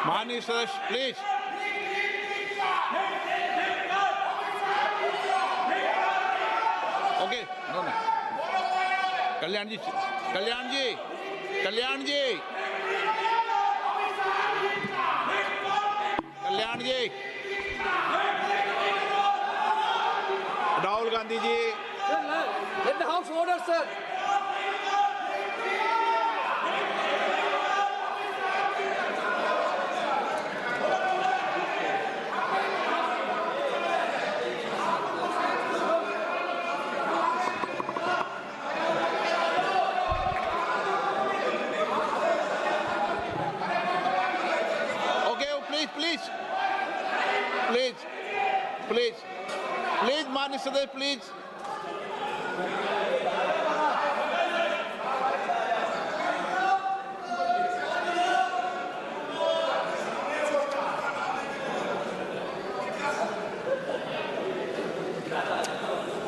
माननीय सदस्य please. Okay, no no. Kalyan ji, Kalyan ji, Kalyan ji, Kalyan ji, Rahul Gandhi ji. Let the House order, sir. Please please please please माननीय सदस्य please.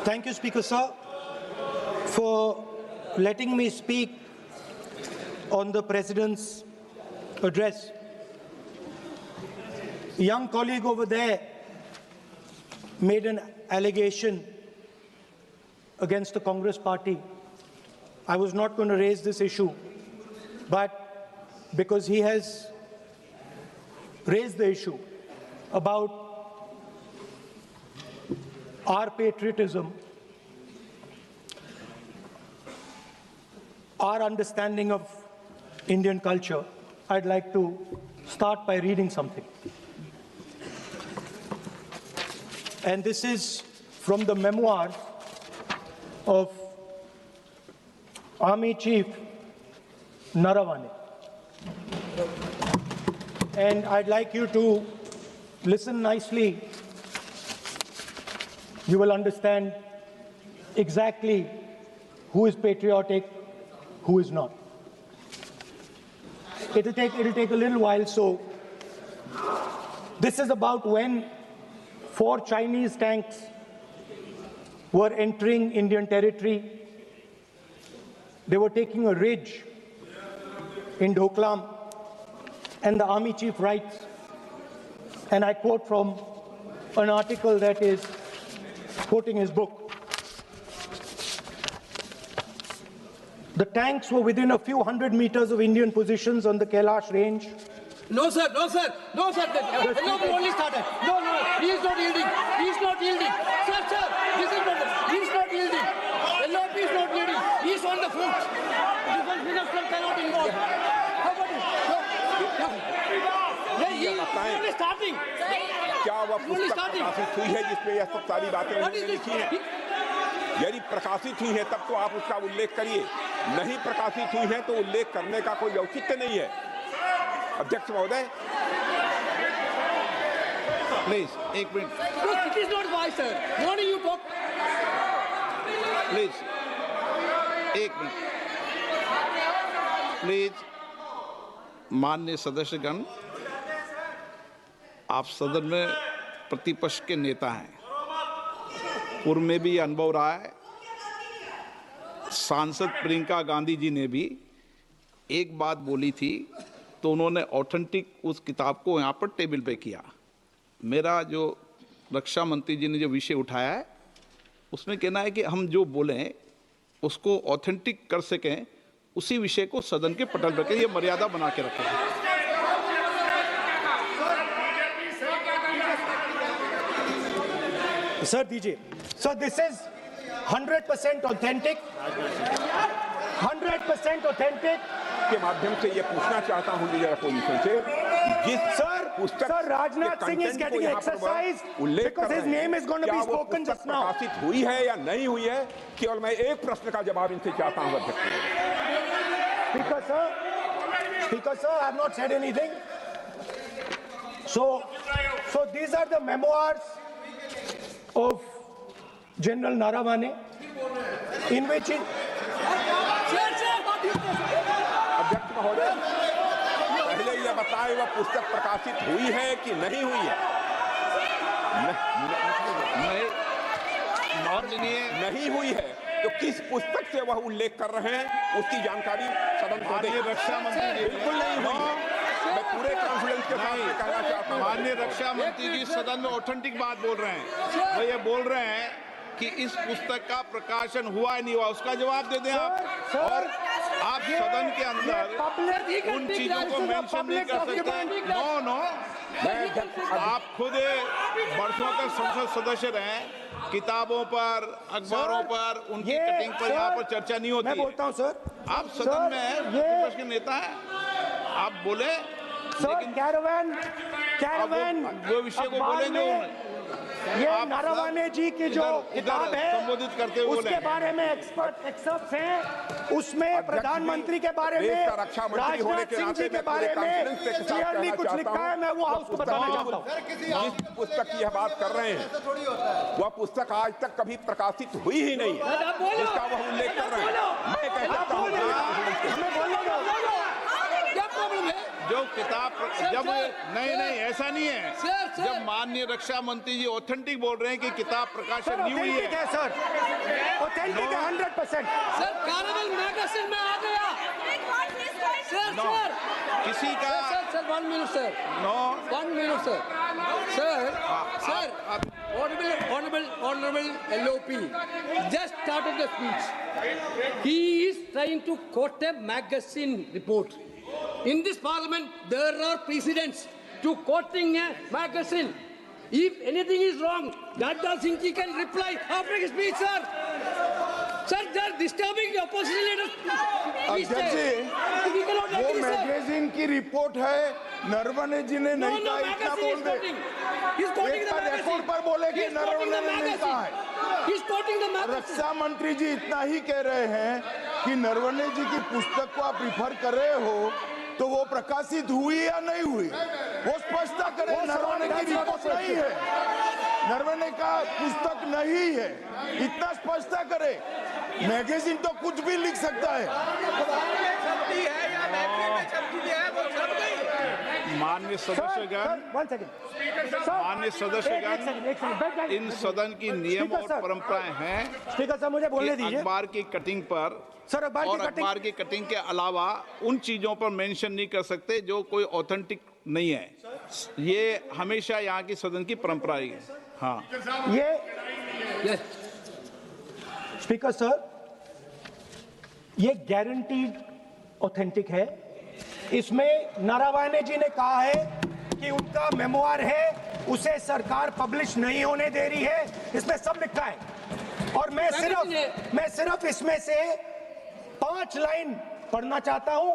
Thank you, Speaker Sir, for letting me speak on the President's address. A young colleague over there made an allegation against the Congress party. I was not going to raise this issue, but because he has raised the issue about our patriotism, our understanding of Indian culture, I'd like to start by reading something. And this is from the memoirs of Army Chief Naravane. And I'd like you to listen nicely. You will understand exactly who is patriotic, who is not. It'll take a little while, so this is about when 4 Chinese tanks were entering Indian territory. They were taking a ridge in Doklam, and the Army Chief writes, and I quote from an article that is quoting his book. The tanks were within a few hundred meters of Indian positions on the Kailash range. No, sir, no, sir, no, sir. The only started. No, no, he is not yielding. He is not yielding. Sir, sir, this is not. He is not yielding. LOP is not yielding. He is on the foot. Defense minister cannot involve. How about it? No. He is only starting. क्या वह पुस्तक प्रकाशित हुई है जिसमें यह सब सारी बातें उन्होंने लिखी हैं? यदि प्रकाशित हुई है तब तो आप उसका उल्लेख करिए, नहीं प्रकाशित हुई है तो उल्लेख करने का कोई औचित्य नहीं है। अध्यक्ष महोदय, प्लीज एक minute. It is not wise, sir. Morning you talk. Please एक मिनट। प्लीज माननीय सदस्यगण, आप सदन में प्रतिपक्ष के नेता हैं, पूर्व में भी अनुभव रहा है। सांसद प्रियंका गांधी जी ने भी एक बात बोली थी तो उन्होंने ऑथेंटिक उस किताब को यहाँ पर टेबल पे किया। मेरा जो रक्षा मंत्री जी ने जो विषय उठाया है उसमें कहना है कि हम जो बोलें उसको ऑथेंटिक कर सकें, उसी विषय को सदन के पटल पर ये मर्यादा बना के रखें। Sir, DJ. So this is 100% authentic. 100% authentic. के माध्यम से ये पूछना चाहता हूं लीडर अपोजिशन से, जिस Sir, Rajnath Singh is getting exercised because his name is going to be spoken just now. प्रकाशित हुई है या नहीं हुई है, केवल मैं एक प्रश्न का जवाब इनसे चाहता हूं अध्यक्ष। Speaker sir, I have not said anything. So these are the memoirs of General Naravane, in which अध्यक्ष महोदय, पहले यह बताएं वह पुस्तक प्रकाशित हुई है कि नहीं हुई है? नहीं हुई है तो किस पुस्तक से वह उल्लेख कर रहे हैं उसकी जानकारी सदन को दें। रक्षा मंत्री बिल्कुल नहीं हुई है। मैं पूरे कॉन्फिडेंस के साथ माननीय रक्षा मंत्री जी सदन में ऑथेंटिक बात बोल रहे हैं। वो ये बोल रहे हैं कि इस पुस्तक का प्रकाशन हुआ नहीं हुआ, उसका जवाब दे दें आप। और आप सदन के अंदर उन चीजों को मेंशन नहीं कर सकते। नो, आप खुद वर्षों तक संसद सदस्य रहे, किताबों पर, अखबारों पर, उनकी कटिंग पर यहाँ पर चर्चा नहीं होती। मैं बोलता हूँ सर, आप सदन में विपक्ष के नेता हैं, आप बोले, लेकिन कैरावैन वो विषय को बोले जो ये नारावाने जी की जो किताब है संबोधित करते हुए उसके बारे में एक्सपर्ट्स हैं, उसमें प्रधानमंत्री के बारे में, राजनाथ सिंह जी के बारे में क्लियरली कुछ लिखा है। मैं वो हाउस को बताना चाहता हूँ। जिस पुस्तक की यह बात कर रहे हैं वह पुस्तक आज तक कभी प्रकाशित हुई ही नहीं है, जिसका वह उल्लेख कर रहे हैं। मैं कह सकता हूँ क्या प्रॉब्लम है? जो किताब जब नहीं ऐसा नहीं है। जब माननीय रक्षा मंत्री जी ऑथेंटिक बोल रहे हैं कि किताब प्रकाशन नहीं हुई है सर, ऑथेंटिक है 100%। सर कैरावैन मैगजीन में आ गया। सर किसी का sir 1 minute sir, 1 minute sir, sir Honorable LOP just started the speech. He is trying to quote a magazine report. In this parliament, there are precedents to quoting a magazine. If anything is wrong, Dada Singh ji can reply after his speech, sir. Sir, they are disturbing the opposition leaders. अध्यक्ष जी, वो magazine की report है, नरवणे जी ने नहीं कहा, इतना बोल दे। एक रिकॉर्ड पर बोले कि नरवणे ने नहीं कहा है। रक्षा मंत्री जी इतना ही कह रहे हैं कि नरवणे जी की पुस्तक को आप रिफर कर रहे हो तो वो प्रकाशित हुई या नहीं हुई, वो स्पष्टता करें। नरवणे की रिपोर्ट नहीं है, नरवणे का पुस्तक नहीं है, इतना स्पष्टता करे। मैगजीन तो कुछ भी लिख सकता है। माननीय सदस्यगण, माननीय सदस्यगण, इन सदन की नियम और परंपराएं हैं। स्पीकर साहब मुझे बोलने दीजिए। अखबार की कटिंग पर सर, अखबार की कटिंग के अलावा उन चीजों पर मेंशन नहीं कर सकते जो कोई ऑथेंटिक नहीं है। ये हमेशा यहाँ की सदन की परंपरा है। हाँ, ये स्पीकर सर, ये गारंटीड ऑथेंटिक है। इसमें नारावाने जी ने कहा है कि उनका मेमोआर है, उसे सरकार पब्लिश नहीं होने दे रही है, इसमें सब लिखा है। और मैं सिर्फ इसमें से 5 लाइन पढ़ना चाहता हूं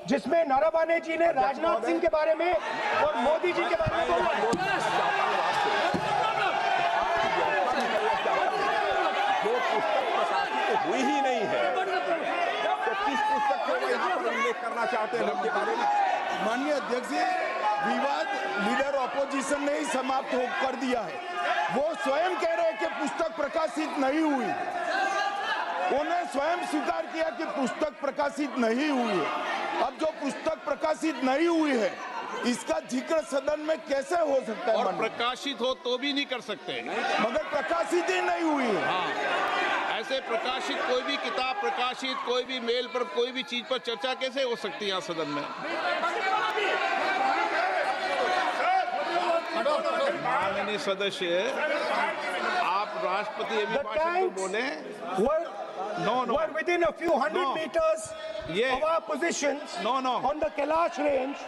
जिसमें नारावाने जी ने राजनाथ सिंह के बारे में और मोदी जी के बारे में बोला है। जो पुस्तक प्रकाशित हुई ही नहीं है तो किस पुस्तक को यहाँ पर उल्लेख करना चाहते हैं उनके बारे में? माननीय अध्यक्ष जी, विवाद लीडर ऑपोजिशन ने ही समाप्त कर दिया है। वो स्वयं कह रहे हैं कि पुस्तक प्रकाशित नहीं हुई, उन्हें स्वयं स्वीकार किया कि पुस्तक प्रकाशित नहीं हुई है। अब जो पुस्तक प्रकाशित नहीं हुई है इसका जिक्र सदन में कैसे हो सकता है? और प्रकाशित हो तो भी नहीं कर सकते, मगर प्रकाशित ही नहीं हुई है। हाँ, ऐसे प्रकाशित कोई भी किताब प्रकाशित, कोई भी मेल पर, कोई भी चीज पर चर्चा कैसे हो सकती है यहाँ सदन में? माननीय सदस्य, आप राष्ट्रपति अभिभाषण को बोले। Were within a few hundred meters of our positions on the Kailash range.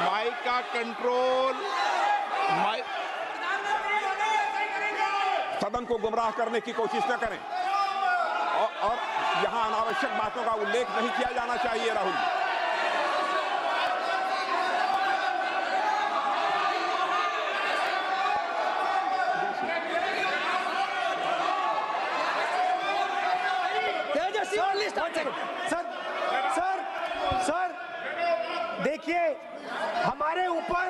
Mic का कंट्रोल, सदन को गुमराह करने की कोशिश न करें और यहाँ अनावश्यक बातों का उल्लेख नहीं किया जाना चाहिए। राहुल, सर देखिए, हमारे ऊपर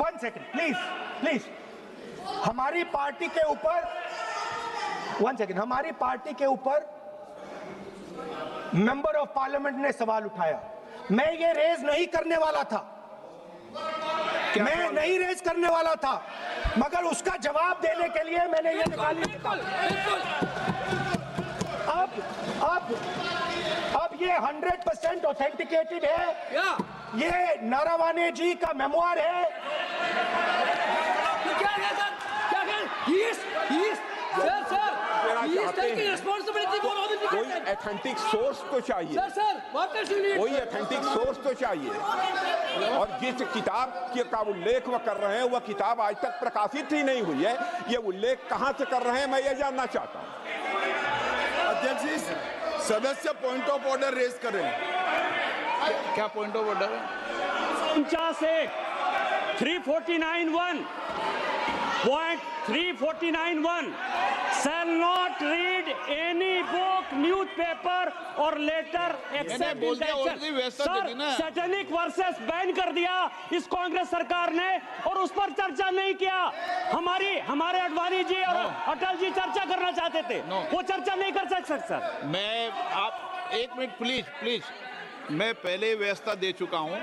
1 सेकंड प्लीज, हमारी पार्टी के ऊपर 1 सेकंड, हमारी पार्टी के ऊपर मेंबर ऑफ पार्लियामेंट ने सवाल उठाया। मैं ये रेज नहीं करने वाला था, मैं नहीं रेज करने वाला था, मगर उसका जवाब देने के लिए मैंने ये निकाली। अब ये 100% ऑथेंटिकेटेड है। ये नारावाने जी का मेमोयर है। क्या है सर? क्या है? He is taking responsibility for all the कोई ऑथेंटिक सोर्स तो चाहिए, Sir, what does he need? कोई ऑथेंटिक सोर्स तो चाहिए। और जिस किताब का उल्लेख वह कर रहे हैं वह किताब आज तक प्रकाशित ही नहीं हुई है। ये उल्लेख कहां से कर रहे हैं मैं ये जानना चाहता हूं। अध्यक्ष जी, सदस्य पॉइंट ऑफ ऑर्डर रेज करें। क्या पॉइंट ऑफ ऑर्डर है? 349(1) shall not read any book, newspaper or letter except बोल in दिया, action. ordinary व्यवस्था सर, थी ना। सैटेनिक वर्सेस बैन कर दिया इस कांग्रेस सरकार ने और उस पर चर्चा नहीं किया। हमारे अडवाणी जी और अटल जी चर्चा करना चाहते थे, वो चर्चा नहीं कर सकते सर। मैं आप एक मिनट प्लीज, मैं पहले व्यवस्था दे चुका हूं।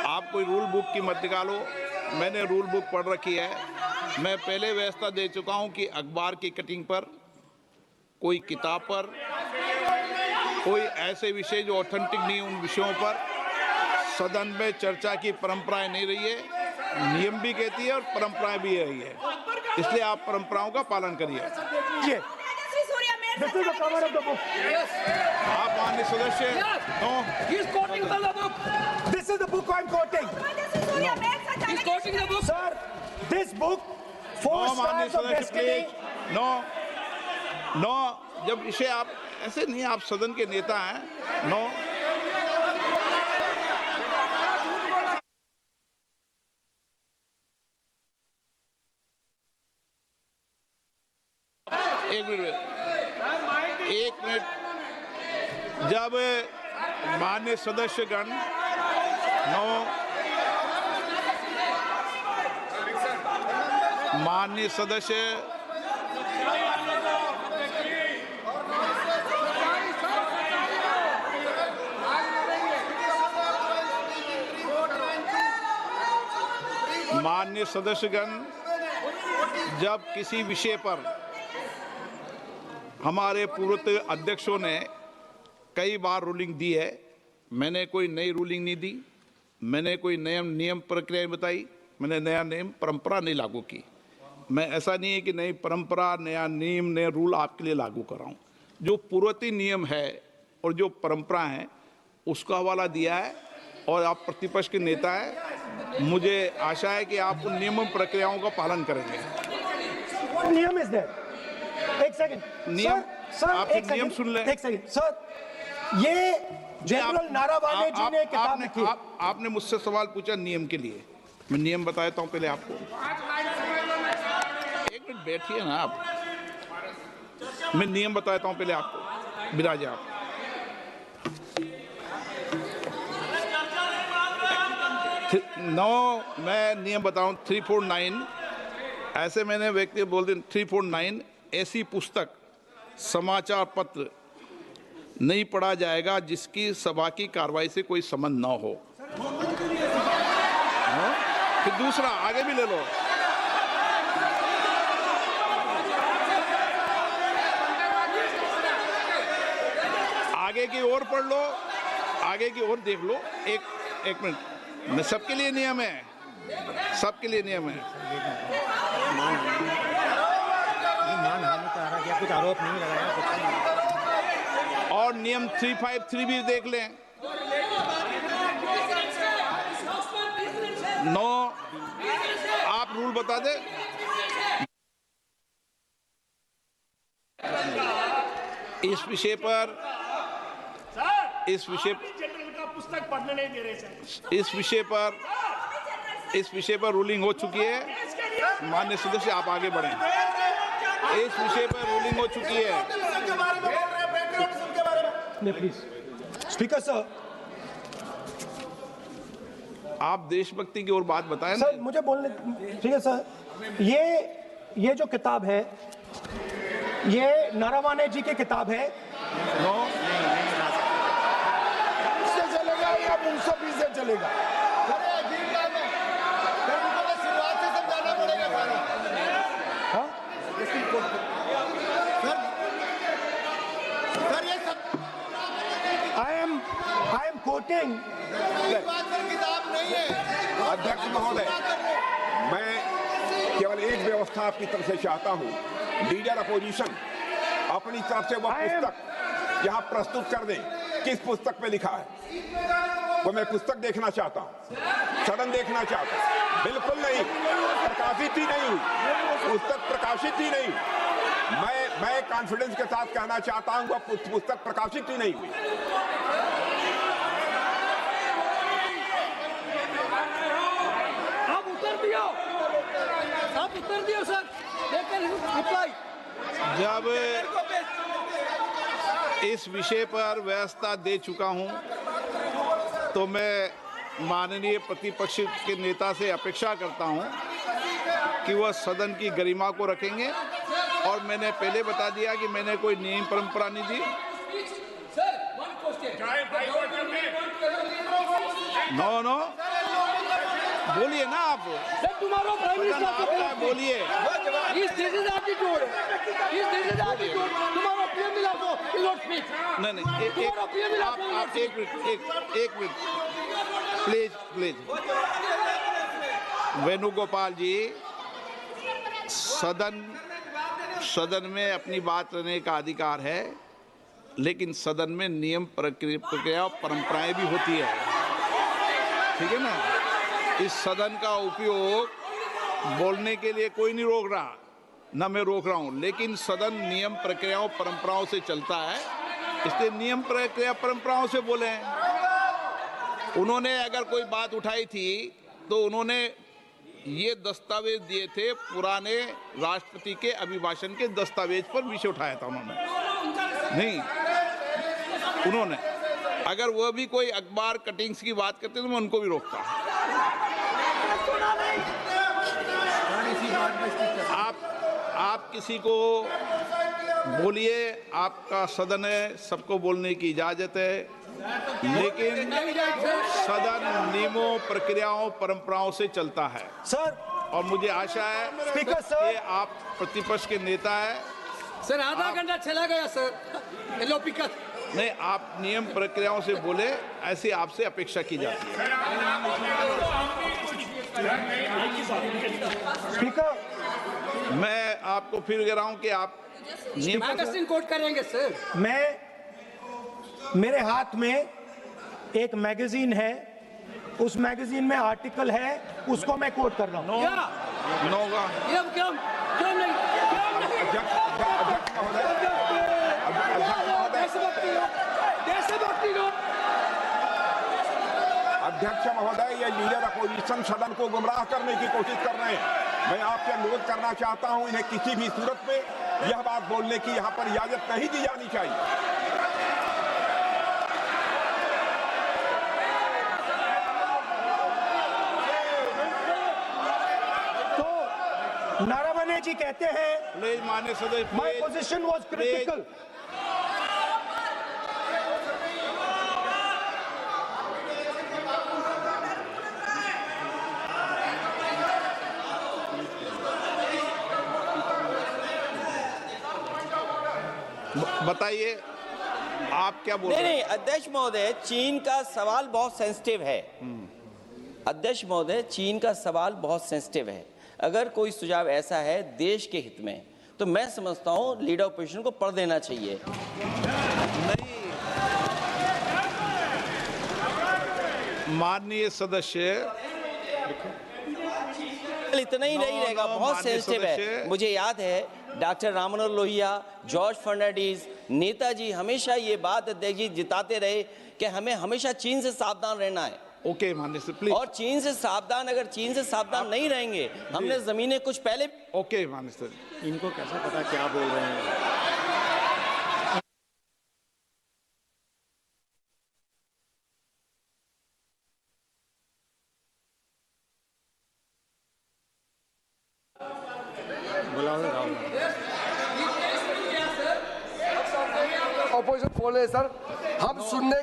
आप कोई रूल बुक की मत निकालो, मैंने रूल बुक पढ़ रखी है। मैं पहले व्यवस्था दे चुका हूं कि अखबार की कटिंग पर, कोई किताब पर, कोई ऐसे विषय जो ऑथेंटिक नहीं, उन विषयों पर सदन में चर्चा की परंपराएं नहीं रही है। नियम भी कहती है और परंपराएं भी रही है, इसलिए आप परंपराओं का पालन करिए। This is the cover of the book. आप माननीय सदस्य, no, He is quoting from the book. This is the book I'm quoting. He is quoting the book. Sir, this book, Four no माननीय Stars of सदस्य Destiny. Please, no, जब इसे आप ऐसे नहीं, आप सदन के नेता हैं, नो। एक मिनट, जब माननीय सदस्यगण, नो, माननीय सदस्य, माननीय सदस्यगण, जब किसी विषय पर हमारे पूर्व अध्यक्षों ने कई बार रूलिंग दी है, मैंने कोई नई रूलिंग नहीं दी, मैंने कोई नियम प्रक्रिया बताई, मैंने नया नियम परंपरा नहीं लागू की। मैं ऐसा नहीं है कि नई परंपरा, नया नियम, नया रूल आपके लिए लागू कर रहा हूँ। जो पूर्ववर्ती नियम है और जो परंपरा है उसका हवाला दिया है, और आप प्रतिपक्ष के नेता हैं, मुझे आशा है कि आप उन नियम प्रक्रियाओं का पालन करेंगे। नियम इज देयर। एक सेकंड, नियम, सर, आप एक नियम सेकंड, सुन लें। एक सेकंड सर, ये जनरल नारावाने जी ने किताब लिखी। आपने मुझसे सवाल पूछा नियम के लिए, मैं नियम बताता हूं पहले आपको। एक मिनट बैठिए ना आप, मैं नियम बताता हूं पहले आपको। विराजे आप। मैं नियम बताऊं 349, ऐसे मैंने व्यक्ति बोल दिया 349, ऐसी पुस्तक, समाचार पत्र नहीं पढ़ा जाएगा जिसकी सभा की कार्रवाई से कोई संबंध ना हो। फिर दूसरा आगे भी ले लो, आगे की ओर पढ़ लो, आगे की ओर देख लो। एक मिनट, मैं सबके लिए नियम है, सबके लिए नियम है। कुछ आरोप नहीं लगाया। और नियम 353 भी देख लें। नो, आप रूल बता दे। इस विषय पर पुस्तक पढ़ने नहीं दे रहे सर। इस विषय पर रूलिंग हो चुकी है। माननीय सदस्य, आप आगे बढ़ें। इस विषय पर रूलिंग हो चुकी है। प्लीज स्पीकर सर, आप देशभक्ति की ओर बात बताएं ना। सर मुझे बोलने, ठीक है सर। ये जो किताब है, ये नारावाने जी की किताब है। नो, इससे चलेगा या मुंसफी से चलेगा? शुरुआत से समझाना पड़ेगा सारा। I quoting. अध्यक्ष महोदय, मैं केवल एक व्यवस्था आपकी तरफ से चाहता हूं, लीडर अपोजिशन अपनी तरफ से वह पुस्तक यहाँ प्रस्तुत कर दें। किस पुस्तक पे लिखा है वो मैं पुस्तक देखना चाहता हूँ, सदन देखना चाहता हूँ। बिल्कुल नहीं, प्रकाशित ही नहीं हुई पुस्तक, प्रकाशित ही नहीं। मैं कॉन्फिडेंस के साथ कहना चाहता हूँ वह पुस्तक प्रकाशित ही नहीं हुई। आप उत्तर दियो सर, लेकिन रिप्लाई जब इस विषय पर व्यवस्था दे चुका हूं तो मैं माननीय प्रतिपक्ष के नेता से अपेक्षा करता हूं कि वह सदन की गरिमा को रखेंगे, और मैंने पहले बता दिया कि मैंने कोई नियम परंपरा नहीं दी। नो बोलिए ना आप, तुम्हारा प्राइम मिनिस्टर बोलिए। तुम्हारा पीएम मिला तो स्पीच। नहीं आप एक मिनट प्लीज। वेणुगोपाल जी, सदन में अपनी बात करने का अधिकार है, लेकिन सदन में नियम प्रक्रिया और परंपराएं भी होती है, ठीक है ना। इस सदन का उपयोग बोलने के लिए कोई नहीं रोक रहा, ना मैं रोक रहा हूं, लेकिन सदन नियम प्रक्रियाओं परंपराओं से चलता है, इसलिए नियम प्रक्रिया परंपराओं से बोले। उन्होंने अगर कोई बात उठाई थी तो उन्होंने ये दस्तावेज दिए थे, पुराने राष्ट्रपति के अभिभाषण के दस्तावेज पर विषय उठाया था उन्होंने अगर वह भी कोई अखबार कटिंग्स की बात करते तो मैं उनको भी रोकता। आप किसी को बोलिए, आपका सदन है, सबको बोलने की इजाजत है, लेकिन सदन नियमों प्रक्रियाओं परंपराओं से चलता है सर। और मुझे आशा है स्पीकर सर, कि आप प्रतिपक्ष के नेता है सर। आधा घंटा चला गया सर, नहीं, आप नियम प्रक्रियाओं से बोले, ऐसी आपसे अपेक्षा की जाती है। स्पीकर, मैं आपको फिर कह रहा हूं कि आप मैगजीन कोट करेंगे सर। मेरे हाथ में एक मैगजीन है, उस मैगजीन में आर्टिकल है, उसको मैं कोट कर रहा हूं। अध्यक्ष महोदय, ये लीडर अपोजिशन सदन को गुमराह करने की कोशिश कर रहे हैं। मैं आपसे अनुरोध करना चाहता हूं, इन्हें किसी भी सूरत में यह बात बोलने की यहां पर इजाजत नहीं दी जानी चाहिए। तो नारावने जी कहते हैं, प्लीज माननीय सदस्य, माय पोजीशन वाज क्रिटिकल। बताइए आप क्या बोल रहे हैं? नहीं, अध्यक्ष महोदय, चीन का सवाल बहुत सेंसिटिव है। अध्यक्ष महोदय, चीन का सवाल बहुत सेंसिटिव है। अगर कोई सुझाव ऐसा है देश के हित में, तो मैं समझता हूं लीडर ऑपोजिशन को पढ़ देना चाहिए। नहीं, माननीय सदस्य, इतना ही नहीं रहेगा, बहुत सेंसिटिव है। मुझे याद है डॉक्टर राम मनोहर लोहिया, जॉर्ज फर्नांडिस, नेताजी हमेशा ये बात अध्यक्ष जी जिताते रहे कि हमें हमेशा चीन से सावधान रहना है। ओके माननीय सर, प्लीज। और चीन से सावधान, अगर चीन से सावधान नहीं रहेंगे, हमने जमीनें कुछ पहले। ओके माननीय सर। इनको कैसे पता क्या बोल रहे हैं? ऑपोजिशन बोल रहे सर, हम सुनने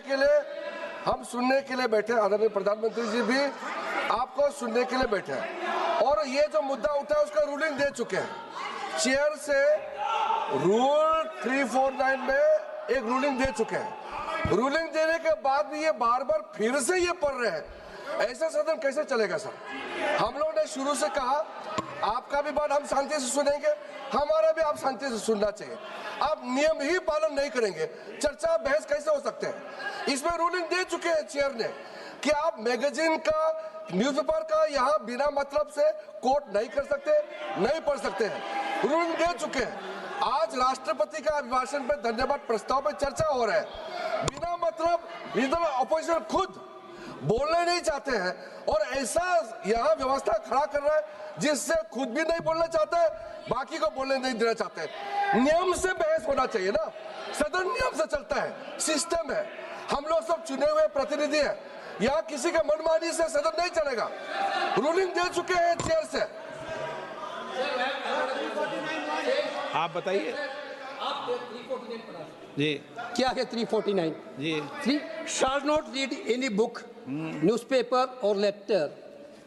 के लिए बैठे, आदरणीय प्रधानमंत्री जी भी आपको सुनने के लिए बैठे हैं, और ये जो मुद्दा उठा है उसका रूलिंग दे चुके हैं। चेयर से रूल 349 में एक रूलिंग दे चुके हैं। रूलिंग देने के बाद भी ये बार बार फिर से ये पढ़ रहे हैं। ऐसा सदन कैसे चलेगा सर? हम लोगों ने शुरू से कहा आपका भी बात हम शांति से सुनेंगे, हमारा भी आप शांति से सुनना चाहिए। आप नियम ही पालन नहीं करेंगे, चर्चा बहस कैसे हो सकते हैं? इसमें रूलिंग दे चुके हैं चेयर ने कि आप मैगजीन का, न्यूज़पेपर का यहाँ बिना मतलब से कोट नहीं कर सकते, नहीं पढ़ सकते हैं। रूलिंग दे चुके हैं। आज राष्ट्रपति का अभिभाषण पे धन्यवाद प्रस्ताव पे चर्चा हो रहा है। बिना मतलब इधर अपोजिशन खुद बोलना नहीं चाहते हैं और ऐसा यहाँ व्यवस्था खड़ा कर रहा है जिससे खुद भी नहीं बोलना चाहता है, बाकी को बोलने नहीं देना चाहते हैं। नियम से बहस होना चाहिए ना, सदन नियम से चलता है, सिस्टम है। हम लोग सब चुने हुए प्रतिनिधि हैं, यहाँ किसी के मनमानी से सदन नहीं चलेगा। रूलिंग दे चुके हैं चेयर से। आप बताइए जी, क्या है 349? जी 3 shall not read any book, newspaper or letter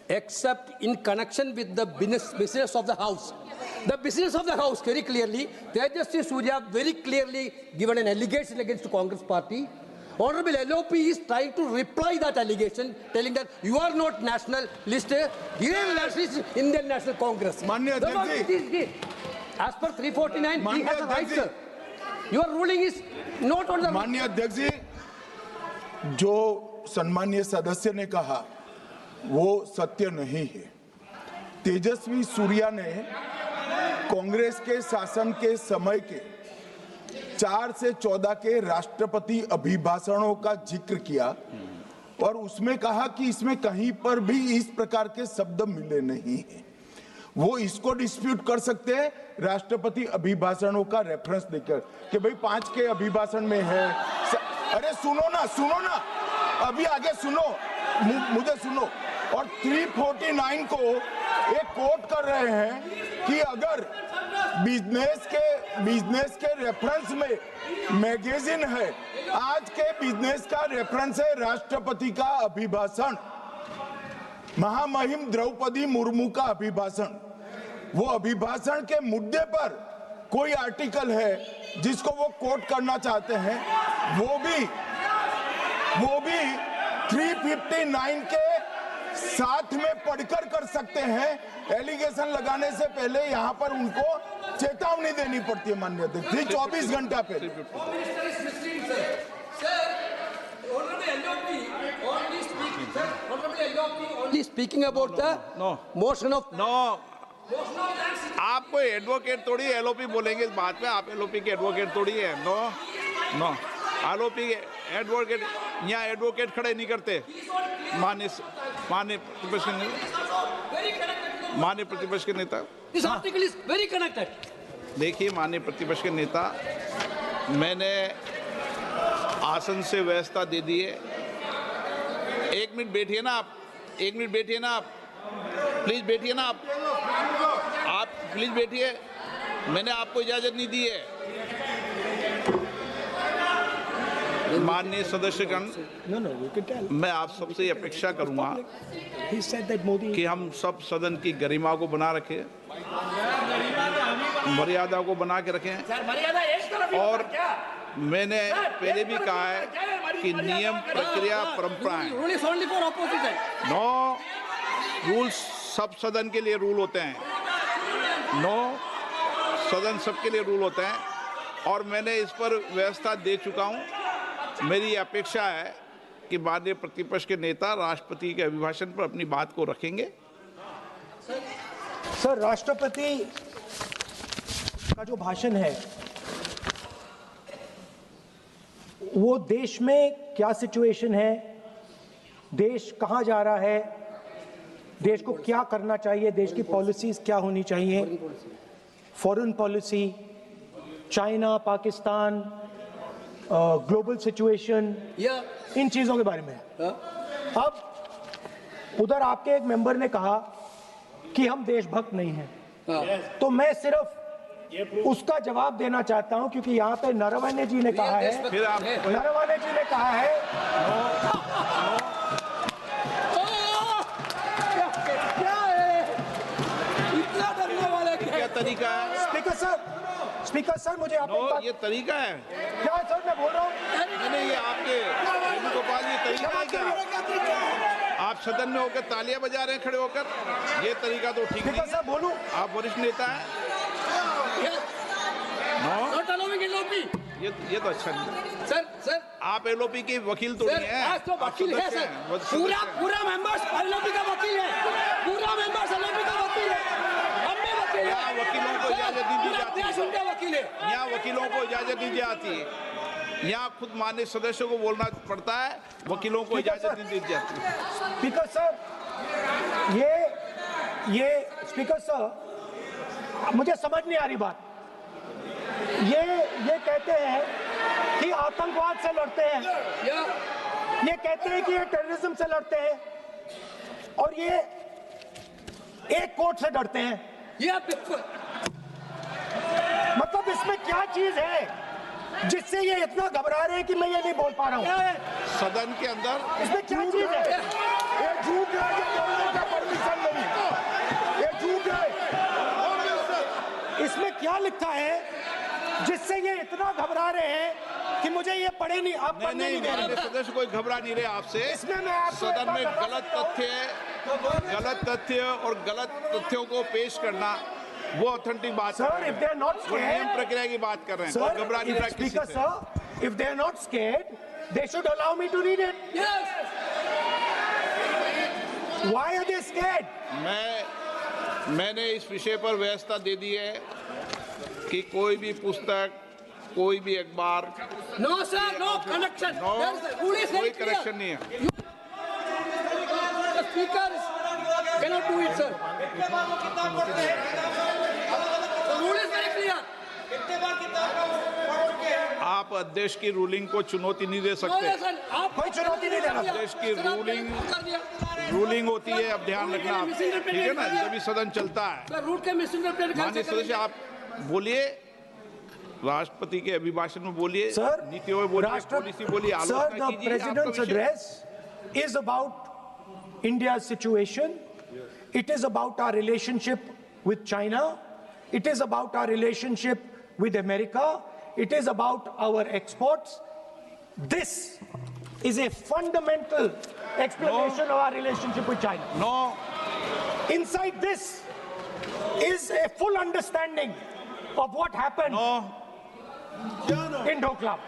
except in connection with the business of the house. The business of the house, very clearly, Tejaswi Surya very clearly given an allegation against the Congress party. Honorable LOP is trying to reply that allegation, telling that you are not national list, Indian national, Indian National Congress. माननीय अध्यक्ष जी, as per 349, he has a right, sir. Your ruling is not on the. माननीय अध्यक्ष जी, जो सम्मानीय सदस्य ने कहा वो सत्य नहीं है। तेजस्वी सूर्या ने कांग्रेस के शासन के समय के 4 से 14 के राष्ट्रपति अभिभाषणों का जिक्र किया और उसमें कहा कि इसमें कहीं पर भी इस प्रकार के शब्द मिले नहीं हैं। वो इसको डिस्प्यूट कर सकते हैं राष्ट्रपति अभिभाषणों का रेफरेंस देकर कि भाई 5 के अभिभाषण में है। अरे सुनो ना, अभी आगे सुनो, मुझे सुनो। और 349 को एक कोट कर रहे हैं कि अगर बिजनेस के रेफरेंस में मैगजीन है, आज के बिजनेस का रेफरेंस है राष्ट्रपति का अभिभाषण, महामहिम द्रौपदी मुर्मू का अभिभाषण। वो अभिभाषण के मुद्दे पर कोई आर्टिकल है जिसको वो कोट करना चाहते हैं, वो भी 359 के साथ में पढ़कर कर सकते हैं। एलिगेशन लगाने से पहले यहाँ पर उनको चेतावनी देनी पड़ती है माननीय अध्यक्ष, 24 घंटा पहले। Only speaking about the motion of. No, आप कोई एडवोकेट थोड़ी एलओपी बोलेंगे इस बात में, आप एलओपी के एडवोकेट थोड़ी है। नो एलओपी के एडवोकेट यहाँ एडवोकेट खड़े नहीं करते। माननीय प्रतिपक्ष के नेता, This article is very connected. देखिए माननीय प्रतिपक्ष के नेता, मैंने आसन से व्यवस्था दे दी है। 1 मिनट बैठिए ना आप, 1 मिनट बैठिए ना आप, प्लीज बैठिए ना आप प्लीज बैठिए। मैंने आपको इजाजत नहीं दी है। माननीय सदस्यगण, मैं आप सबसे अपेक्षा करूंगा कि हम सब सदन की गरिमा को बना रखें, मर्यादा को बना के रखें। और मैंने पहले भी कहा है कि नियम, प्रक्रिया, परंपराएं, नो रूल्स सब सदन के लिए रूल होते हैं, नो सदन सबके लिए रूल होते हैं। और मैंने इस पर व्यवस्था दे चुका हूं। मेरी अपेक्षा है कि माननीय प्रतिपक्ष के नेता राष्ट्रपति के अभिभाषण पर अपनी बात को रखेंगे। सर, राष्ट्रपति का जो भाषण है वो देश में क्या सिचुएशन है, देश कहां जा रहा है, देश को क्या करना चाहिए, देश की पॉलिसीज क्या होनी चाहिए, foreign policy, China, Pakistan, global situation, इन चीजों के बारे में। अब उधर आपके एक मेंबर ने कहा कि हम देशभक्त नहीं हैं, तो मैं सिर्फ उसका जवाब देना चाहता हूं क्योंकि यहाँ पे नरवणे जी ने कहा है, नरवणे जी ने कहा है इतना डरने वाला क्या तरीका है? स्पीकर सर, मुझे आप ये तरीका है क्या सर मैं बोल रहा हूँ? नहीं, ये आपके आप सदन में होकर तालियां बजा रहे हैं खड़े होकर, ये तरीका तो ठीक नहीं स्पीकर साहब बोलूं? है। आप वरिष्ठ नेता हैं। Not allowing LOP. ये तो अच्छा नहीं है। सर आप एलओपी के वकील तो नहीं है, आज तो आप वकील है सदस्य सर, हैं, सदस्य हैं। पूरा मेंबर्स एलओपी का वकील है, पूरा मेंबर्स एलओपी का वकील है, हम भी वकील हैं। यहाँ वकीलों को इजाजत दी पूरा जाती देश है, उनके वकील है। यहाँ वकीलों को इजाजत दी जाती है, यहाँ खुद माननीय सदस्यों को बोलना पड़ता है, वकीलों को इजाजत नहीं दी जाती है। स्पीकर साहब ये स्पीकर साहब मुझे समझ नहीं आ रही बात। ये कहते हैं कि आतंकवाद से लड़ते हैं, ये कहते हैं कि ये टेररिज्म से लड़ते हैं, और ये एक कोर्ट से डरते हैं। ये बिल्कुल मतलब इसमें क्या चीज है जिससे ये इतना घबरा रहे हैं कि मैं ये नहीं बोल पा रहा हूँ? सदन के अंदर इसमें क्या चीज है? ये झूठ है, ये बोलने का परमिशन नहीं है, ये झूठ है। इसमें क्या लिखा है जिससे ये इतना घबरा रहे हैं कि मुझे ये पढ़े नहीं, आप पढ़ने नहीं दे रहे? माननीय सदस्य कोई घबरा नहीं रहे आपसे। इसमें मैं आपको एक सदन में बात बता गलत सकता हूं। तथ्य और गलत तथ्यों को पेश करना वो ऑथेंटिक बात Sir, if they are not वो नियम scared, प्रक्रिया की बात कर रहे हैं, sir, कोई घबरा नहीं रहा किसी Speaker से। sir, if they are not scared, they should allow me to read it. yes. Why are they scared? मैंने इस विषय पर व्यवस्था दे दी है कि कोई भी पुस्तक, कोई भी अखबार, No sir, no connection. No, There is the rule is कोई very clear. करेक्शन नहीं है। The speaker cannot do it, sir. The rule is very clear. आप अध्यक्ष की रूलिंग को चुनौती नहीं दे No, सकते। yes, sir. आप कोई चुनौती नहीं देना। देश की सर, आपने रूलिंग कर दिया। रूलिंग होती है, अब ध्यान रखना आप, ठीक है ना, जब भी सदन चलता है। सर, रूट के मिसइंटरप्रेट माननीय सदस्य आप बोलिए, राष्ट्रपति के अभिभाषण में बोलिए, Sir, नीतियों में बोलिए, पॉलिसी बोलिए, Sir, आलोचना the कीजिए। President's आपका विषय- address is about India's situation. It is about our relationship with China. It is about our relationship with America. It is about our exports. This is a fundamental explanation of our relationship with China. No, Inside this is a full understanding of what happened no, in Doklam.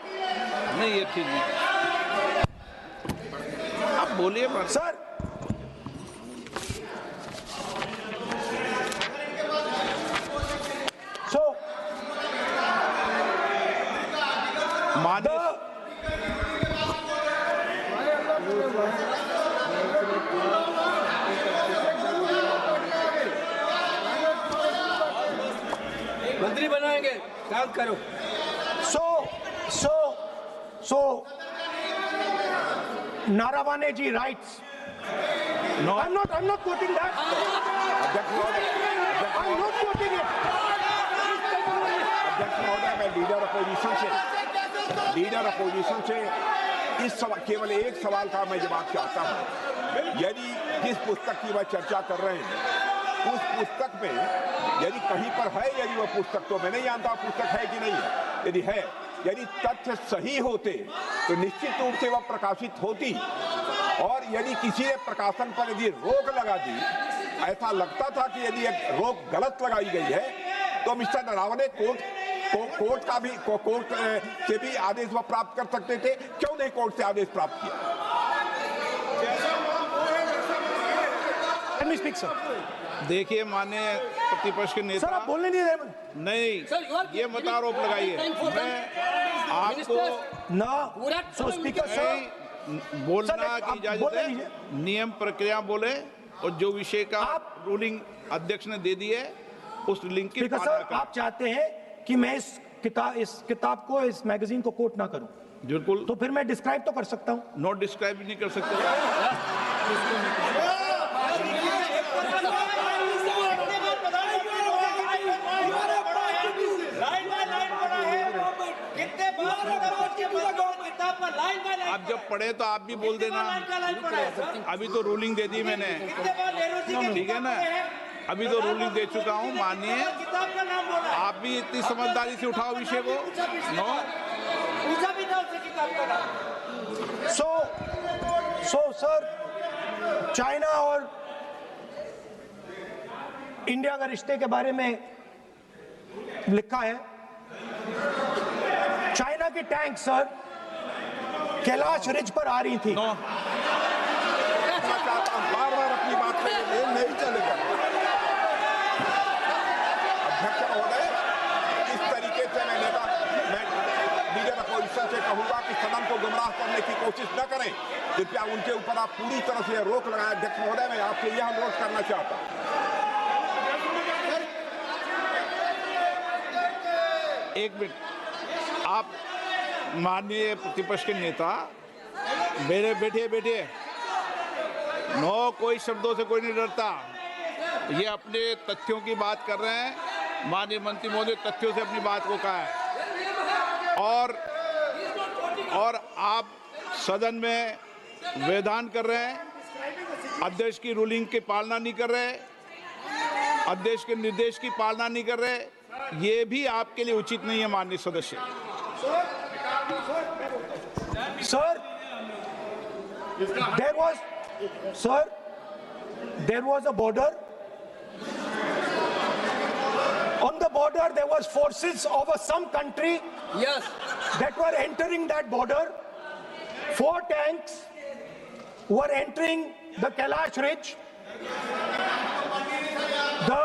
नहीं ये ठीक नहीं। आप बोलिए बस। Sir, so माननीय मंत्री बनाएंगे, काम करो। So, Naravane ji writes. No. I'm not quoting that. अध्यक्ष महोदय, I'm not quoting it. अध्यक्ष महोदय, मैं लीडर अपोजिशन से इस केवल एक सवाल का मैं जवाब चाहता हूं। यदि जिस पुस्तक की वह चर्चा कर रहे हैं उस पुस्तक में यदि कहीं पर है, यदि वह पुस्तक, तो मैं नहीं जानता पुस्तक है कि नहीं है, यदि है, यदि तथ्य सही होते तो निश्चित रूप से वह प्रकाशित होती, और यदि किसी ने प्रकाशन पर यदि रोक लगा दी, ऐसा लगता था कि यदि एक रोक गलत लगाई गई है, तो मिस्टर नरावने कोर्ट से भी आदेश वह प्राप्त कर सकते थे। क्यों नहीं कोर्ट से आदेश प्राप्त किया? Let me speak, sir. देखिए माननीय प्रतिपक्ष के Sir, नेता, आप बोलने नहीं दे रहे। नहीं Sir, you are ये मत आरोप लगाइए। मैं आपको No. So, Speaker, sir. नहीं बोलना Sir, की आप इजाजत बोलने है, दीजिए। नियम प्रक्रिया बोले, और जो विषय का रूलिंग अध्यक्ष ने दे दी है उस लिंक की Speaker, पालना sir, करें। आप चाहते हैं कि मैं इस किताब को, इस मैगजीन को कोट ना करूं, बिल्कुल, तो फिर मैं डिस्क्राइब तो कर सकता हूं। नोट डिस्क्राइब नहीं कर सकते। आप जब पढ़े तो आप भी बोल देना। अभी तो रूलिंग दे दी मैंने, ठीक है ना, अभी तो रूलिंग दे चुका हूँ। मानिए आप भी इतनी समझदारी से उठाओ विषय को। नो, So, sir, चाइना और इंडिया का रिश्ते के बारे में लिखा है। चाइना की टैंक सर कैलाश रिज पर आ रही थी। बार-बार अपनी बात पे नहीं चलेगा। अध्यक्ष महोदय, इस तरीके से मैं लीडर अपोजिशन से कहूंगा कि सदन को गुमराह करने की कोशिश न करें। कृपया उनके ऊपर आप पूरी तरह से रोक लगाएं। अध्यक्ष महोदय, मैं आपसे यह अनुरोध करना चाहता हूं। एक मिनट, आप माननीय प्रतिपक्ष के नेता मेरे बैठिए। नो, कोई शब्दों से कोई नहीं डरता। ये अपने तथ्यों की बात कर रहे हैं। माननीय मंत्री महोदय तथ्यों से अपनी बात को कहा है और आप सदन में वेदान कर रहे हैं, अध्यक्ष की रूलिंग की पालना नहीं कर रहे, अध्यक्ष के निर्देश की पालना नहीं कर रहे। ये भी आपके लिए उचित नहीं है माननीय सदस्य। Sir, there was a border. On the border, there was forces of some country Yes. that were entering that border. 4 tanks were entering the Kailash Ridge. The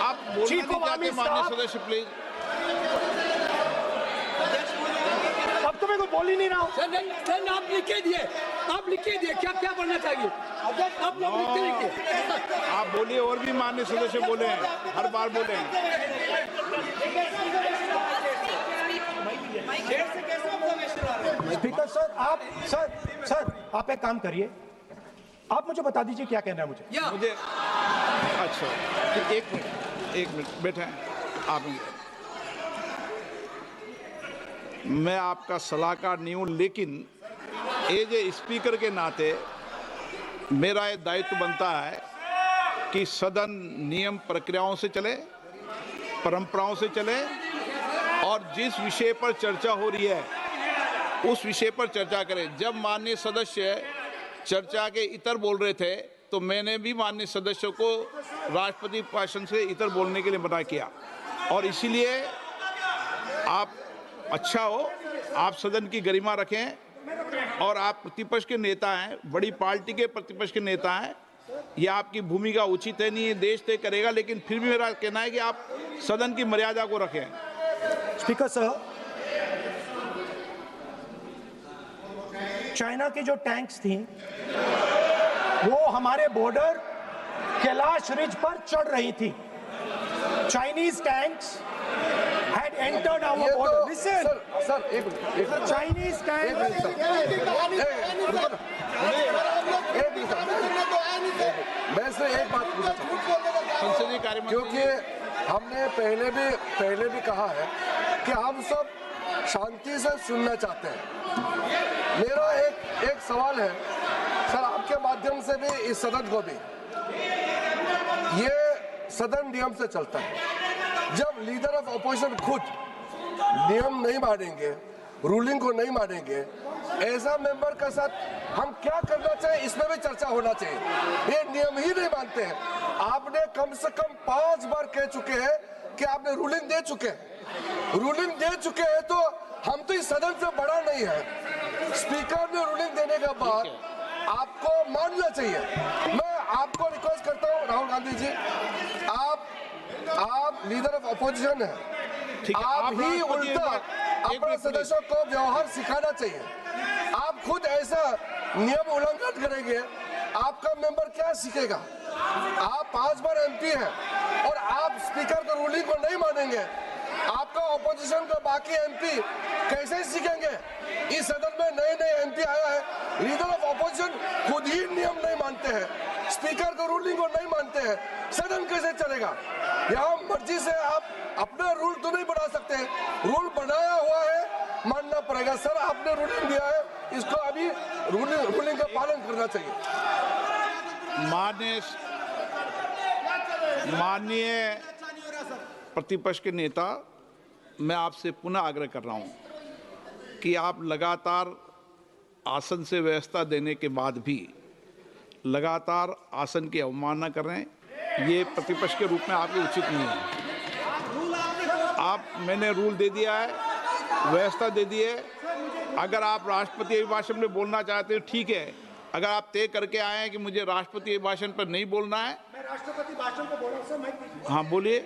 आप बोलना Chief नहीं of चाहते Army माननीय Staff- सदस्य, please. अब तो मैं कोई बोल ही नहीं रहा हूं। सर आप लिख के दिए, क्या बनना चाहिए? आप लोग लिखते। आप बोलिए, और भी माननीय सदस्य बोले हैं, हर बार बोले हैं। स्पीकर सर, आप एक काम करिए, आप मुझे बता दीजिए क्या कहना है मुझे। मुझे अच्छा, एक मिनट बैठे हैं आप। मैं आपका सलाहकार नहीं हूं, लेकिन एज ए स्पीकर के नाते मेरा ये दायित्व बनता है कि सदन नियम प्रक्रियाओं से चले, परंपराओं से चले और जिस विषय पर चर्चा हो रही है उस विषय पर चर्चा करें। जब माननीय सदस्य चर्चा के इतर बोल रहे थे तो मैंने भी माननीय सदस्यों को राष्ट्रपति भाषण से इतर बोलने के लिए मना किया, और इसीलिए आप अच्छा हो, आप सदन की गरिमा रखें, और आप प्रतिपक्ष के नेता हैं, बड़ी पार्टी के प्रतिपक्ष के नेता हैं, ये आपकी भूमिका उचित है नहीं, ये देश तय करेगा, लेकिन फिर भी मेरा कहना है कि आप सदन की मर्यादा को रखें। स्पीकर सर, चाइना की जो टैंक्स थी वो हमारे बॉर्डर कैलाश रिज पर चढ़ रही थी। Chinese tanks had entered our border. Listen, sir एक Chinese tanks. मैं से एक बात पूछना चाहता हूं, संसदीय कार्य मंत्री क्योंकि हमने पहले भी कहा है कि हम सब शांति से सुनना चाहते हैं। मेरा एक सवाल है सर, आपके माध्यम से भी इस सदन को भी, ये सदन नियम से चलता है। जब लीडर ऑफ अपोजिशन खुद नियम नहीं मानेंगे, रूलिंग को नहीं मानेंगे, ऐसा मेंबर के साथ हम क्या करना चाहिए, इसमें भी चर्चा होना चाहिए। ये नियम ही नहीं मानते हैं। आपने कम से कम 5 बार कह चुके हैं कि आपने रूलिंग दे चुके हैं, तो हम तो इस सदन से बड़ा नहीं है। स्पीकर ने रूलिंग देने के बाद आपको मानना चाहिए। मैं आपको रिक्वेस्ट करता हूँ राहुल गांधी जी, आप लीडर ऑफ अपोजिशन है, आप ही उल्टा अपने सदस्यों को व्यवहार सिखाना चाहिए। आप खुद ऐसा नियम उल्लंघन करेंगे, आपका मेंबर क्या सीखेगा? आप 5 बार एमपी हैं और आप स्पीकर के रूलिंग को नहीं मानेंगे, आपका ऑपोजिशन का बाकी एमपी कैसे सीखेंगे? इस सदन में नए एमपी आया है, लीडर ऑफ ऑपोजिशन खुद ही नियम नहीं मानते हैं, स्पीकर का रूलिंग को नहीं मानते हैं, सदन कैसे चलेगा? यहाँ मर्जी से आप अपना रूल तो नहीं बना सकते, रूल बनाया हुआ है, मानना पड़ेगा। सर, आपने रूलिंग दिया है, इसको अभी रूलिंग का पालन करना चाहिए। माननीय प्रतिपक्ष के नेता, मैं आपसे पुनः आग्रह कर रहा हूं कि आप लगातार आसन से व्यवस्था देने के बाद भी लगातार आसन की अवमानना कर रहे हैं। ये प्रतिपक्ष के रूप में आपके उचित नहीं है। मैंने रूल दे दिया है, व्यवस्था दे दी है। अगर आप राष्ट्रपति अभिभाषण में बोलना चाहते हैं ठीक है। अगर आप तय करके आए हैं कि मुझे राष्ट्रपति अभिभाषण पर नहीं बोलना है, मैं राष्ट्रपति भाषण को बोल रहा हूं सर। हाँ बोलिए।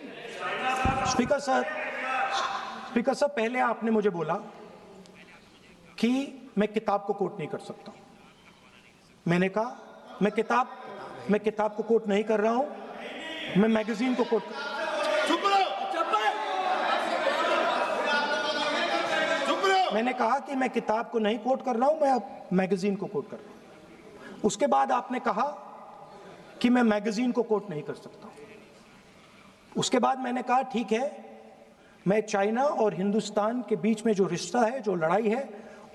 स्पीकर सर, पहले आपने मुझे बोला कि मैं किताब को कोट नहीं कर सकता। मैंने कहा मैं किताब को कोट नहीं कर रहा हूं, मैं मैगजीन को कोट। मैंने कहा कि मैं किताब को नहीं कोट कर रहा हूं, मैं अब मैगजीन को कोट कर रहा हूं। उसके बाद आपने कहा कि मैं मैगजीन को कोट नहीं कर सकता। उसके बाद मैंने कहा ठीक है, मैं चाइना और हिंदुस्तान के बीच में जो रिश्ता है, जो लड़ाई है,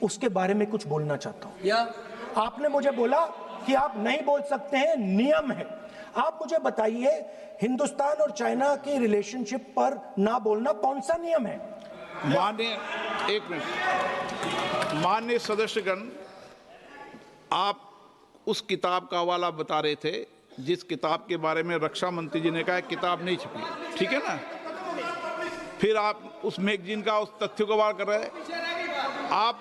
उसके बारे में कुछ बोलना चाहता हूं। आपने मुझे बोला कि आप नहीं बोल सकते हैं, नियम है। आप मुझे बताइए, हिंदुस्तान और चाइना की रिलेशनशिप पर ना बोलना कौन सा नियम है? माननीय सदस्यगण, आप उस किताब का हवाला बता रहे थे जिस किताब के बारे में रक्षा मंत्री जी ने कहा किताब नहीं छपी, ठीक है ना। फिर आप उस मैगजीन का उस तथ्य को वार कर रहे हैं। आप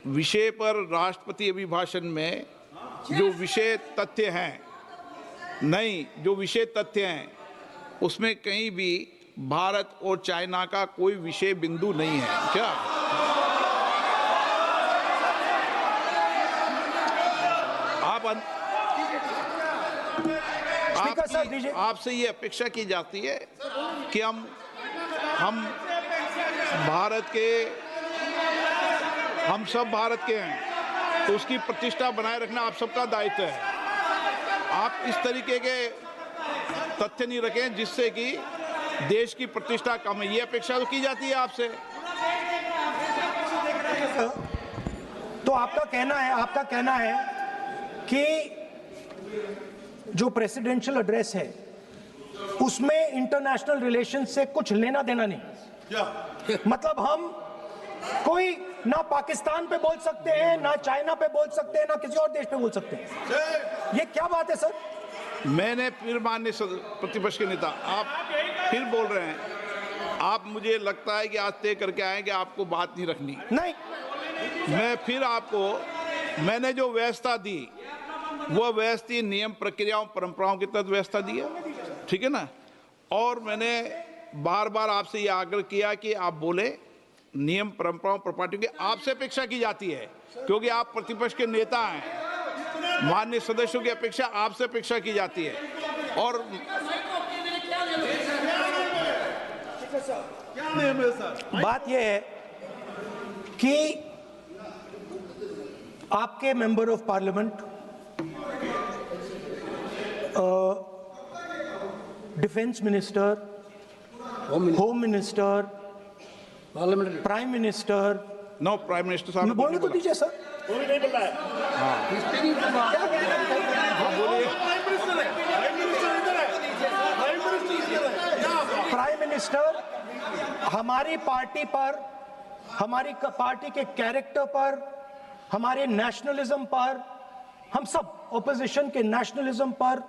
विषय पर राष्ट्रपति अभिभाषण में जो विषय तथ्य हैं, नहीं, जो विषय तथ्य हैं उसमें कहीं भी भारत और चाइना का कोई विषय बिंदु नहीं है क्या? आपसे ये अपेक्षा की जाती है कि हम सब भारत के हैं, तो उसकी प्रतिष्ठा बनाए रखना आप सबका दायित्व है। आप इस तरीके के तथ्य नहीं रखें जिससे कि देश की प्रतिष्ठा कम है, ये अपेक्षा तो की जाती है आपसे। तो आपका कहना है कि जो प्रेसिडेंशियल एड्रेस है उसमें इंटरनेशनल रिलेशन से कुछ लेना देना नहीं। मतलब हम कोई ना पाकिस्तान पे बोल सकते हैं, ना चाइना पे बोल सकते हैं, ना किसी और देश पे बोल सकते हैं। ये क्या बात है सर? मैंने फिर माननीय प्रतिपक्ष के नेता, आप फिर बोल रहे हैं। आप, मुझे लगता है कि आज तय करके आए कि आपको बात नहीं रखनी। नहीं, मैं फिर आपको, मैंने जो व्यवस्था दी वो व्यवस्था नियम, प्रक्रियाओं, परंपराओं के तहत व्यवस्था दी है, ठीक है ना। और मैंने बार बार आपसे ये आग्रह किया कि आप बोले, नियम, परंपराओं, प्रॉपर्टी की आपसे अपेक्षा की जाती है क्योंकि आप प्रतिपक्ष के नेता हैं। माननीय सदस्यों की अपेक्षा आपसे अपेक्षा की जाती है। और बात यह है कि आपके member of parliament, defence minister, home minister, prime minister, no, prime minister साहब बोलने तो दीजिए सर। वो भी नहीं बोल रहा है। प्राइम मिनिस्टर हमारी पार्टी पर, हमारी पार्टी के कैरेक्टर पर, हमारे नेशनलिज्म पर, हम सब ऑपोजिशन के नेशनलिज्म पर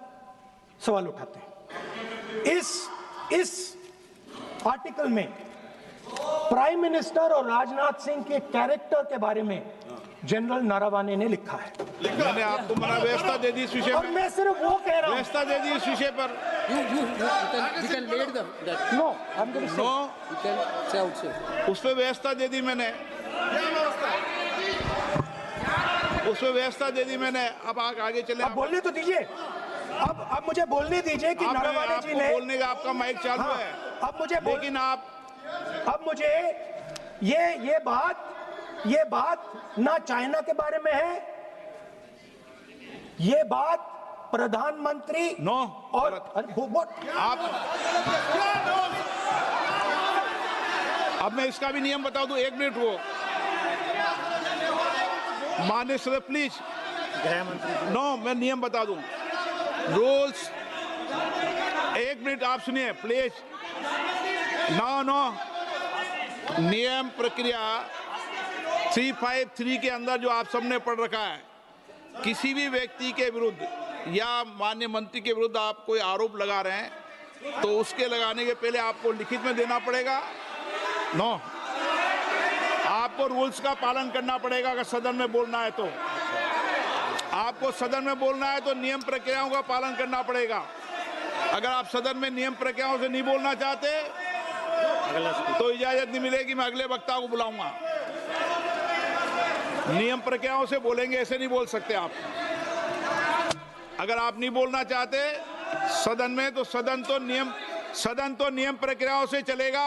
सवाल उठाते हैं। इस आर्टिकल में प्राइम मिनिस्टर और राजनाथ सिंह के कैरेक्टर के बारे में जनरल नारावाने ने लिखा है। मैंने आपको मना व्यवस्था दे दी इस विषय और पर, मैं सिर्फ वो कह रहा हूं, व्यवस्था दे दी इस विषय पर। उस पर व्यवस्था दे दी मैंने, उस पर व्यवस्था दे दी मैंने। अब आगे चले, अब बोलने तो दीजिए। अब मुझे बोलने दीजिए कि नारावाने जी ने, बोलने का आपका माइक चालू है। अब मुझे, लेकिन अब मुझे ये बात ना चाइना के बारे में है, ये बात प्रधानमंत्री नो और आप, अब मैं इसका भी नियम बता दूं, 1 मिनट वो माननीय सर प्लीज, नो, मैं नियम बता दूं, रूल्स, 1 मिनट आप सुनिए प्लीज। नो, नियम प्रक्रिया 353 के अंदर जो आप सबने पढ़ रखा है, किसी भी व्यक्ति के विरुद्ध या माननीय मंत्री के विरुद्ध आप कोई आरोप लगा रहे हैं तो उसके लगाने के पहले आपको लिखित में देना पड़ेगा। नो, आपको रूल्स का पालन करना पड़ेगा। अगर सदन में बोलना है तो आपको सदन में बोलना है तो नियम प्रक्रियाओं का पालन करना पड़ेगा। अगर आप सदन में नियम प्रक्रियाओं से नहीं बोलना चाहते तो इजाजत नहीं मिलेगी, मैं अगले वक्ता को बुलाऊंगा। नियम प्रक्रियाओं से बोलेंगे, ऐसे नहीं बोल सकते आप। अगर आप नहीं बोलना चाहते सदन में तो सदन तो नियम प्रक्रियाओं से चलेगा,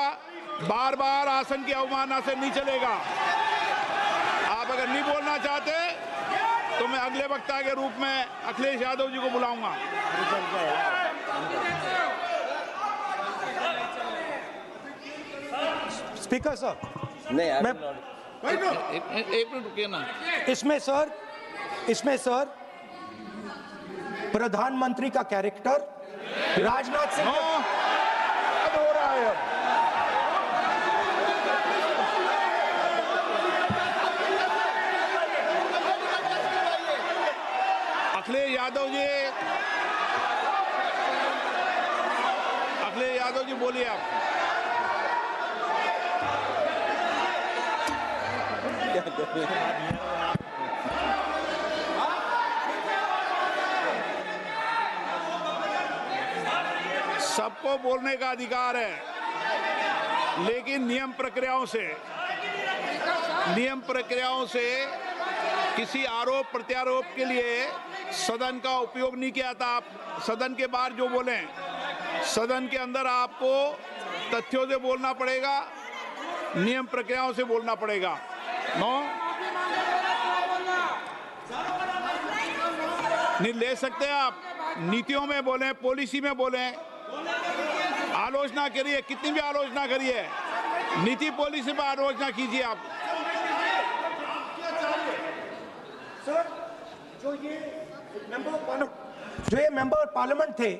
बार बार आसन की अवमानना से नहीं चलेगा। आप अगर नहीं बोलना चाहते तो मैं अगले वक्ता के रूप में अखिलेश यादव जी को बुलाऊंगा। स्पीकर सर, नहीं मैं एक मिनट रुकिए ना। इसमें सर प्रधानमंत्री का कैरेक्टर राजनाथ सिंह हो रहा है। अखिलेश यादव जी बोलिए आप। सबको बोलने का अधिकार है, लेकिन नियम प्रक्रियाओं से किसी आरोप प्रत्यारोप के लिए सदन का उपयोग नहीं किया था। आप सदन के बाहर जो बोलें, सदन के अंदर आपको तथ्यों से बोलना पड़ेगा, नियम प्रक्रियाओं से बोलना पड़ेगा। नो, नहीं ले सकते आप। नीतियों में बोलें, पॉलिसी में बोलें, आलोचना करिए, कितनी भी आलोचना करिए, नीति पॉलिसी पर आलोचना कीजिए आप। सर, जो ये मेंबर पार्लियामेंट थे,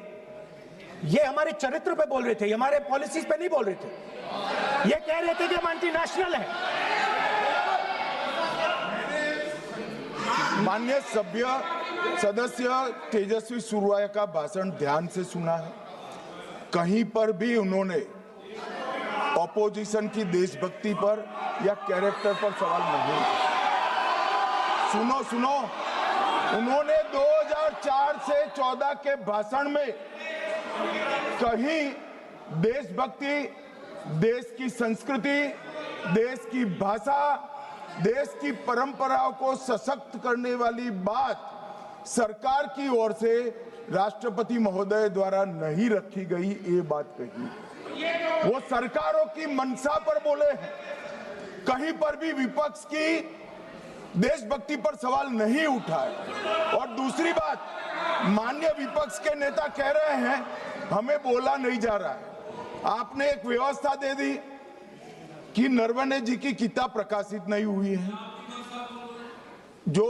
ये हमारे चरित्र पे बोल रहे थे, हमारे पॉलिसीज पे नहीं बोल रहे थे। ये कह रहे थे कि हम एंटी नेशनल है। माननीय सदस्य तेजस्वी सूर्या का भाषण ध्यान से सुना है। कहीं पर भी उन्होंने ऑपोजिशन की देशभक्ति पर या कैरेक्टर पर सवाल नहीं। सुनो, उन्होंने 2004 से 14 के भाषण में कहीं देशभक्ति, देश की संस्कृति, देश की भाषा, देश की परंपराओं को सशक्त करने वाली बात सरकार की ओर से राष्ट्रपति महोदय द्वारा नहीं रखी गई। ये बात कही, वो सरकारों की मंशा पर बोले हैं। कहीं पर भी विपक्ष की देशभक्ति पर सवाल नहीं उठाए। और दूसरी बात, माननीय विपक्ष के नेता कह रहे हैं हमें बोला नहीं जा रहा है। आपने एक व्यवस्था दे दी कि नरवणे जी की किताब प्रकाशित नहीं हुई है, जो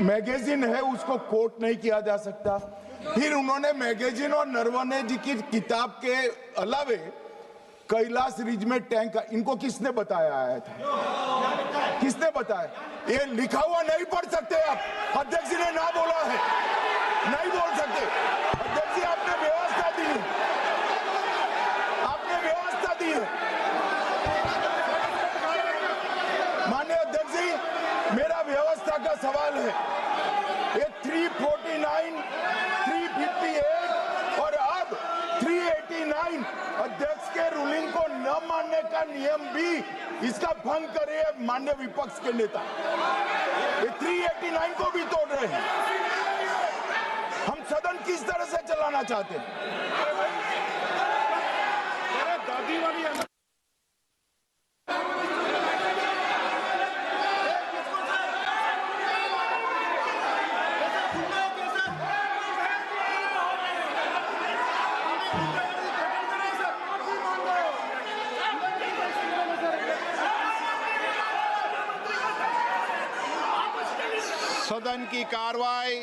मैगजीन है उसको कोट नहीं किया जा सकता। फिर उन्होंने मैगजीन और नरवणे जी की किताब के अलावे कैलाश रिज में टैंक, इनको किसने बताया आया था? किसने बताया? ये लिखा हुआ नहीं पढ़ सकते आप। अध्यक्ष जी ने ना बोला है, नहीं बोल सकते। अध्यक्ष जी आपने व्यवस्था दी है, आपने व्यवस्था दी है। माननीय अध्यक्ष जी, मेरा व्यवस्था का सवाल है। ये 349, 358 और अब 389 अध्यक्ष के रूलिंग को न मानने का नियम भी इसका भंग करे माननीय विपक्ष के नेता। ये 389 को भी तोड़ रहे हैं। हम सदन किस तरह से चलाना चाहते हैं? दादी वाली सदन की कार्रवाई